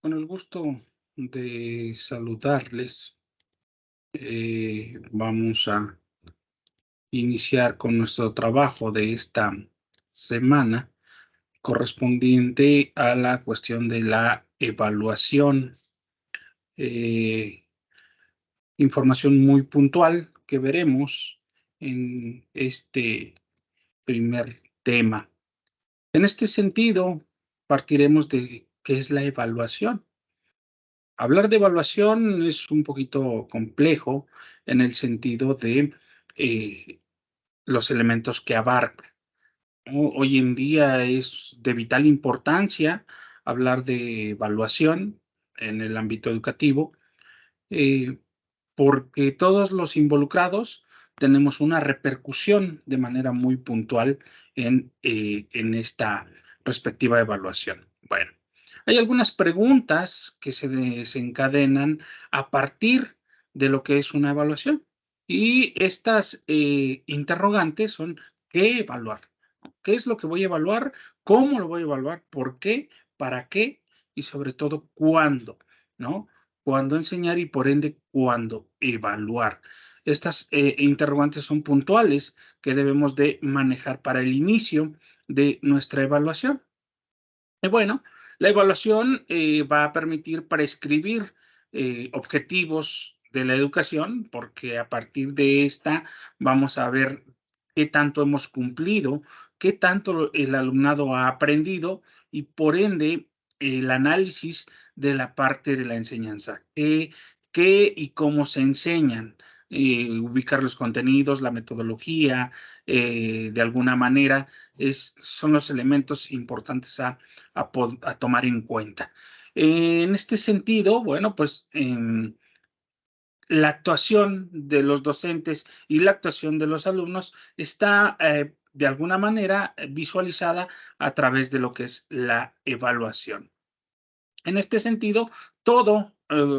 Con el gusto de saludarles, vamos a iniciar con nuestro trabajo de esta semana correspondiente a la cuestión de la evaluación. eh, Información muy puntual que veremos en este primer tema. En este sentido, partiremos de qué es la evaluación. Hablar de evaluación es un poquito complejo en el sentido de eh, los elementos que abarca, ¿no? Hoy en día es de vital importancia hablar de evaluación en el ámbito educativo, eh, porque todos los involucrados tenemos una repercusión de manera muy puntual en esta respectiva evaluación. Bueno, hay algunas preguntas que se desencadenan a partir de lo que es una evaluación. Y estas interrogantes son: ¿qué evaluar? ¿Qué es lo que voy a evaluar? ¿Cómo lo voy a evaluar? ¿Por qué? ¿Para qué? Y sobre todo, ¿cuándo? ¿No? Cuándo enseñar y por ende cuándo evaluar. Estas interrogantes son puntuales que debemos de manejar para el inicio de nuestra evaluación. Y bueno, la evaluación va a permitir prescribir objetivos de la educación, porque a partir de esta vamos a ver qué tanto hemos cumplido, qué tanto el alumnado ha aprendido y por ende el análisis de la parte de la enseñanza, qué y cómo se enseñan, ubicar los contenidos, la metodología, de alguna manera, son los elementos importantes a tomar en cuenta. En este sentido, bueno, pues la actuación de los docentes y la actuación de los alumnos está de alguna manera visualizada a través de lo que es la evaluación. En este sentido, todo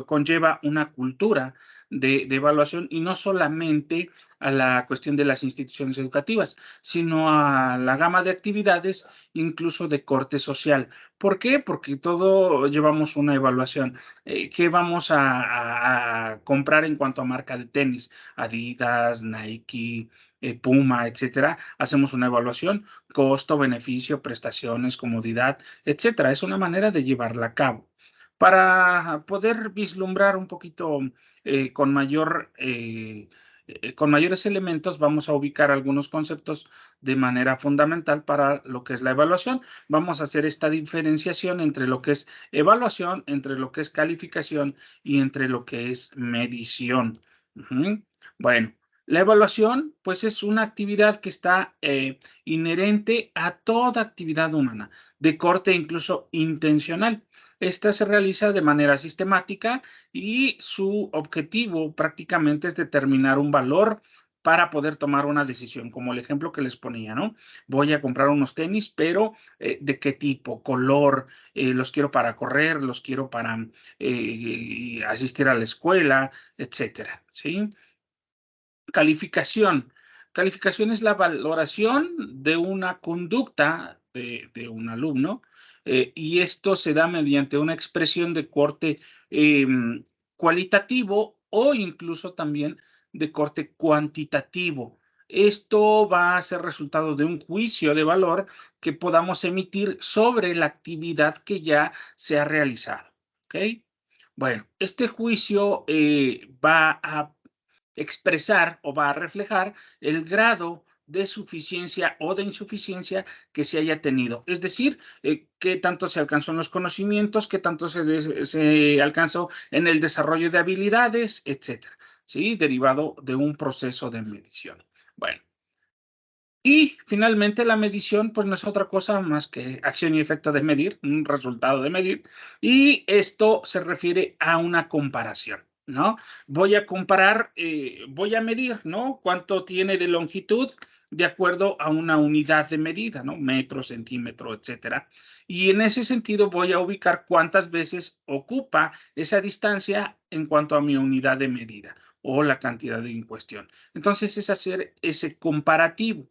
conlleva una cultura de evaluación y no solamente a la cuestión de las instituciones educativas, sino a la gama de actividades, incluso de corte social. ¿Por qué? Porque todo llevamos una evaluación. ¿Qué vamos a comprar en cuanto a marca de tenis? Adidas, Nike, Puma, etcétera. Hacemos una evaluación: costo, beneficio, prestaciones, comodidad, etcétera. Es una manera de llevarla a cabo. Para poder vislumbrar un poquito con con mayores elementos, vamos a ubicar algunos conceptos de manera fundamental para lo que es la evaluación. Vamos a hacer esta diferenciación entre lo que es evaluación, entre lo que es calificación y entre lo que es medición. Ujú. Bueno, la evaluación, pues, es una actividad que está inherente a toda actividad humana, de corte incluso intencional. Esta se realiza de manera sistemática y su objetivo prácticamente es determinar un valor para poder tomar una decisión, como el ejemplo que les ponía, ¿no? Voy a comprar unos tenis, pero ¿de qué tipo? Color, los quiero para correr, los quiero para asistir a la escuela, etcétera, ¿sí? Calificación. Calificación es la valoración de una conducta de un alumno, y esto se da mediante una expresión de corte cualitativo o incluso también de corte cuantitativo. Esto va a ser resultado de un juicio de valor que podamos emitir sobre la actividad que ya se ha realizado. ¿Ok? Bueno, este juicio va a expresar o va a reflejar el grado de suficiencia o de insuficiencia que se haya tenido. Es decir, qué tanto se alcanzó en los conocimientos, qué tanto se alcanzó en el desarrollo de habilidades, etcétera, ¿sí? Derivado de un proceso de medición. Bueno, y finalmente la medición, pues no es otra cosa más que acción y efecto de medir, un resultado de medir, y esto se refiere a una comparación, ¿no? Voy a comparar, voy a medir, ¿no? Cuánto tiene de longitud de acuerdo a una unidad de medida, ¿no? Metro, centímetro, etcétera. Y en ese sentido voy a ubicar cuántas veces ocupa esa distancia en cuanto a mi unidad de medida o la cantidad en cuestión. Entonces es hacer ese comparativo.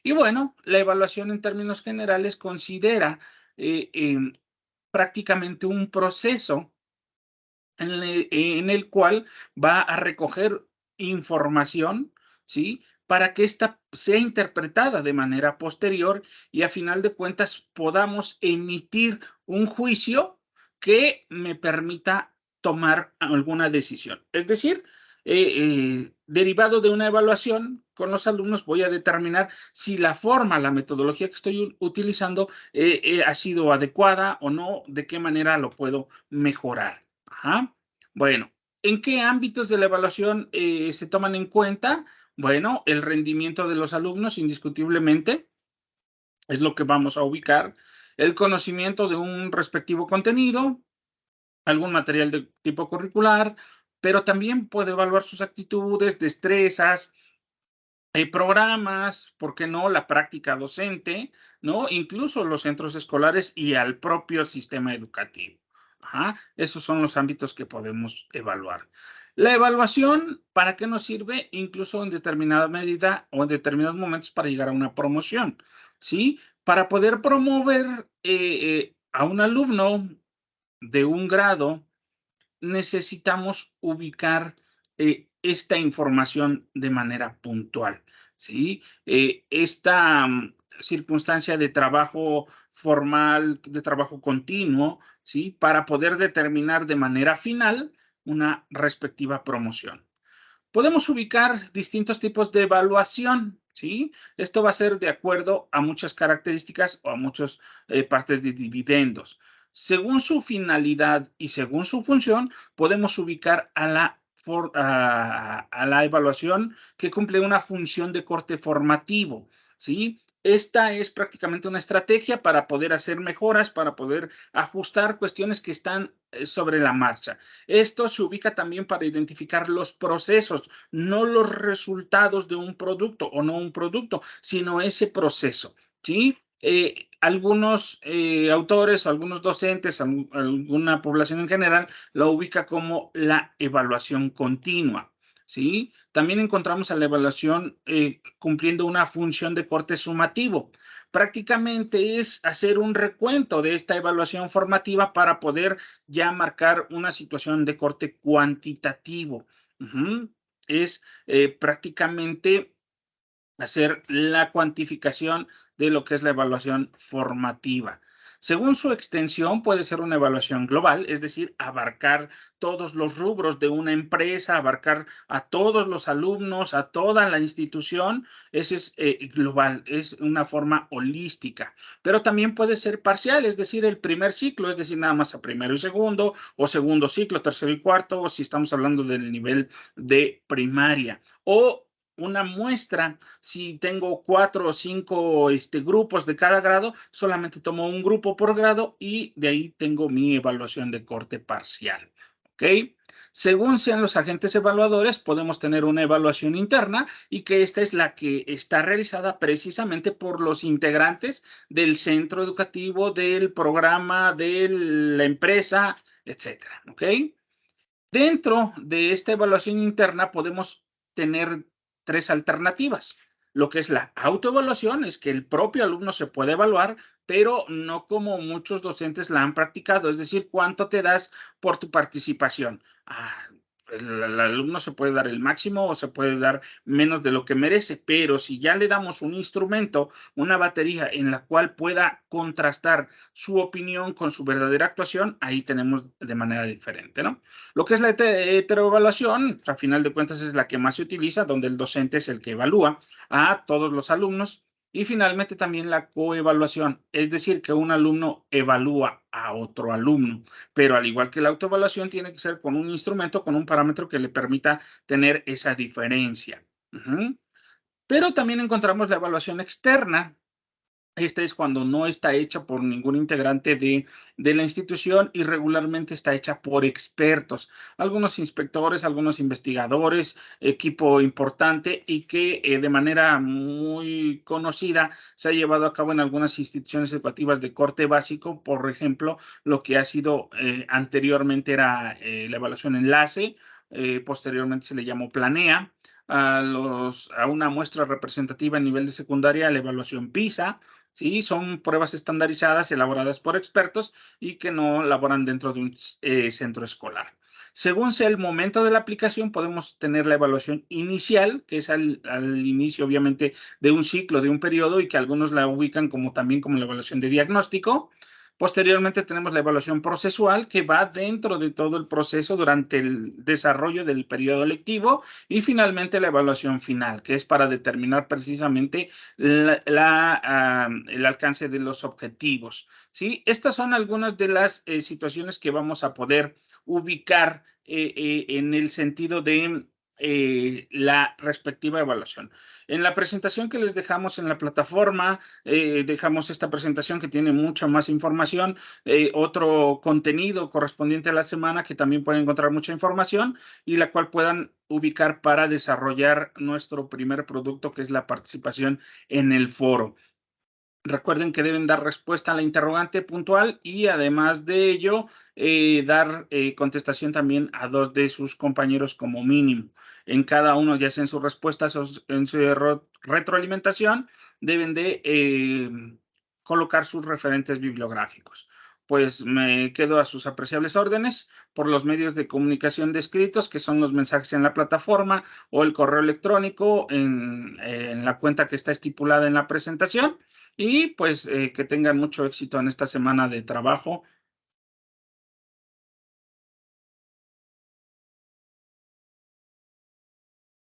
Y bueno, la evaluación en términos generales considera eh, em, prácticamente un proceso en el cual va a recoger información, ¿sí? Para que ésta sea interpretada de manera posterior y a final de cuentas podamos emitir un juicio que me permita tomar alguna decisión. Es decir, derivado de una evaluación con los alumnos, voy a determinar si la forma, la metodología que estoy utilizando ha sido adecuada o no, de qué manera lo puedo mejorar. Ajá. Bueno, ¿en qué ámbitos de la evaluación se toman en cuenta? Bueno, el rendimiento de los alumnos, indiscutiblemente, es lo que vamos a ubicar. El conocimiento de un respectivo contenido, algún material de tipo curricular, pero también puede evaluar sus actitudes, destrezas, programas, ¿por qué no? La práctica docente, ¿no? Incluso los centros escolares y al propio sistema educativo. Ajá, esos son los ámbitos que podemos evaluar. La evaluación, ¿para qué nos sirve? Incluso en determinada medida o en determinados momentos para llegar a una promoción, ¿sí? Para poder promover a un alumno de un grado necesitamos ubicar esta información de manera puntual, ¿sí? Esta circunstancia de trabajo formal, de trabajo continuo, ¿sí? Para poder determinar de manera final una respectiva promoción. Podemos ubicar distintos tipos de evaluación, ¿sí? Esto va a ser de acuerdo a muchas características o a muchas partes de dividendos. Según su finalidad y según su función, podemos ubicar a la evaluación que cumple una función de corte formativo, ¿sí? Esta es prácticamente una estrategia para poder hacer mejoras, para poder ajustar cuestiones que están sobre la marcha. Esto se ubica también para identificar los procesos, no los resultados de un producto o no un producto, sino ese proceso, ¿sí? Algunos autores o algunos docentes, alguna población en general, lo ubica como la evaluación continua, ¿sí? También encontramos a la evaluación cumpliendo una función de corte sumativo. Prácticamente es hacer un recuento de esta evaluación formativa para poder ya marcar una situación de corte cuantitativo. Ujú. Es prácticamente hacer la cuantificación de lo que es la evaluación formativa. Según su extensión, puede ser una evaluación global, es decir, abarcar todos los rubros de una empresa, abarcar a todos los alumnos, a toda la institución. Ese es global, es una forma holística. Pero también puede ser parcial, es decir, el primer ciclo, es decir, nada más a primero y segundo, o segundo ciclo, tercero y cuarto, o si estamos hablando del nivel de primaria. O una muestra, si tengo 4 o 5 grupos de cada grado, solamente tomo un grupo por grado y de ahí tengo mi evaluación de corte parcial. ¿Ok? Según sean los agentes evaluadores, podemos tener una evaluación interna y que esta es la que está realizada precisamente por los integrantes del centro educativo, del programa, de la empresa, etcétera. ¿Ok? Dentro de esta evaluación interna podemos tener tres alternativas. Lo que es la autoevaluación es que el propio alumno se puede evaluar, pero no como muchos docentes la han practicado, es decir, cuánto te das por tu participación. El alumno se puede dar el máximo o se puede dar menos de lo que merece, pero si ya le damos un instrumento, una batería en la cual pueda contrastar su opinión con su verdadera actuación, ahí tenemos de manera diferente, ¿no? Lo que es la heteroevaluación, a final de cuentas, es la que más se utiliza, donde el docente es el que evalúa a todos los alumnos. Y finalmente también la coevaluación, es decir, que un alumno evalúa a otro alumno, pero al igual que la autoevaluación, tiene que ser con un instrumento, con un parámetro que le permita tener esa diferencia. Pero también encontramos la evaluación externa. Esta es cuando no está hecha por ningún integrante de la institución y regularmente está hecha por expertos, algunos inspectores, algunos investigadores, equipo importante y que de manera muy conocida se ha llevado a cabo en algunas instituciones educativas de corte básico. Por ejemplo, lo que ha sido anteriormente era la evaluación enlace, posteriormente se le llamó planea. A una muestra representativa a nivel de secundaria, la evaluación PISA, ¿sí? Son pruebas estandarizadas elaboradas por expertos y que no laboran dentro de un centro escolar. Según sea el momento de la aplicación, podemos tener la evaluación inicial, que es al inicio, obviamente, de un ciclo, de un periodo, y que algunos la ubican como también como la evaluación de diagnóstico. Posteriormente tenemos la evaluación procesual, que va dentro de todo el proceso durante el desarrollo del periodo lectivo, y finalmente la evaluación final, que es para determinar precisamente el alcance de los objetivos, ¿sí? Estas son algunas de las situaciones que vamos a poder ubicar en el sentido de la respectiva evaluación. En la presentación que les dejamos en la plataforma, dejamos esta presentación que tiene mucha más información, otro contenido correspondiente a la semana que también pueden encontrar mucha información y la cual puedan ubicar para desarrollar nuestro primer producto, que es la participación en el foro. Recuerden que deben dar respuesta a la interrogante puntual y además de ello, dar contestación también a 2 de sus compañeros como mínimo. En cada uno, ya sea en sus respuestas o en su retroalimentación, deben de colocar sus referentes bibliográficos. Pues me quedo a sus apreciables órdenes por los medios de comunicación descritos, que son los mensajes en la plataforma o el correo electrónico en la cuenta que está estipulada en la presentación. Y pues que tengan mucho éxito en esta semana de trabajo